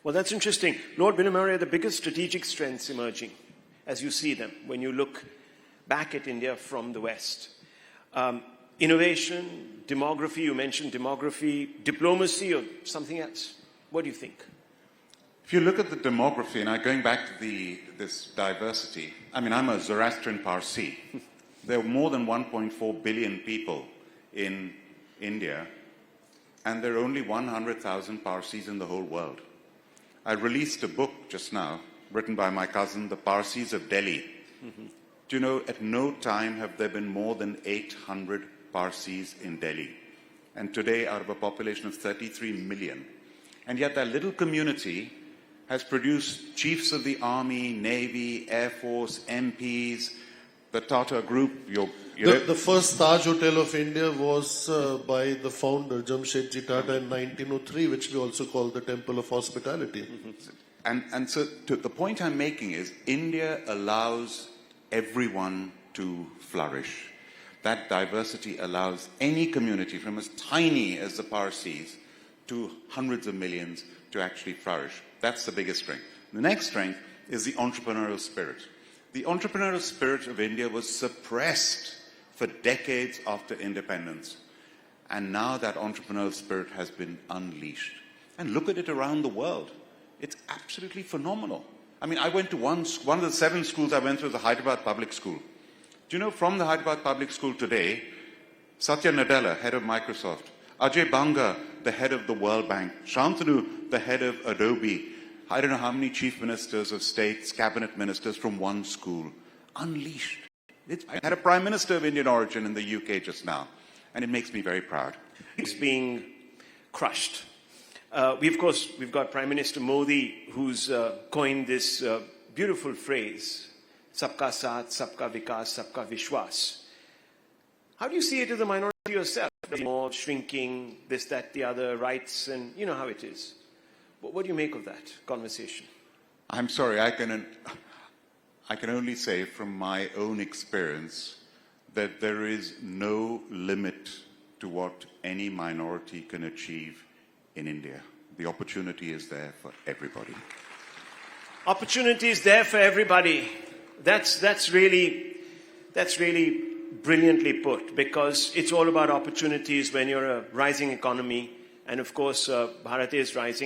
Well, that's interesting. Lord Vinamari, the biggest strategic strengths emerging, as you see them, when you look back at India from the West. Innovation, demography, you mentioned demography, diplomacy, or something else. What do you think? If you look at the demography, and going back to this diversity, I mean, I'm a Zoroastrian Parsi. There are more than 1.4 billion people in India, and there are only 100,000 Parsis in the whole world. I released a book just now, written by my cousin, The Parsis of Delhi. Do you know, at no time have there been more than 800 Parsis in Delhi. And today, out of a population of 33 million. And yet that little community has produced chiefs of the army, navy, air force, MPs, the Tata Group. The first Taj Hotel of India was by the founder, Jamshedji Tata, in 1903, which we also call the Temple of Hospitality. And so the point I'm making is India allows everyone to flourish. That diversity allows any community, from as tiny as the Parsis to hundreds of millions, to actually flourish. That's the biggest strength. The next strength is the entrepreneurial spirit. The entrepreneurial spirit of India was suppressed for decades after independence. And now that entrepreneurial spirit has been unleashed. And look at it around the world. It's absolutely phenomenal. I mean, I went to one of the 7 schools I went to was the Hyderabad Public School. Do you know, from the Hyderabad Public School today, Satya Nadella, head of Microsoft, Ajay Banga, the head of the World Bank, Shantanu, the head of Adobe, I don't know how many chief ministers of states, cabinet ministers from one school, unleashed. I had a prime minister of Indian origin in the UK just now, and it makes me very proud. It's being crushed. We've got Prime Minister Modi, who's coined this beautiful phrase, Sabka Saath, Sabka Vikas, Sabka Vishwas. How do you see it as a minority yourself? More shrinking, this, that, the other, rights, and you know how it is. What do you make of that conversation? I'm sorry, I can only say from my own experience that there is no limit to what any minority can achieve in India. The opportunity is there for everybody. Opportunity is there for everybody. That's really brilliantly put, because it's all about opportunities when you're a rising economy, and of course Bharat is rising.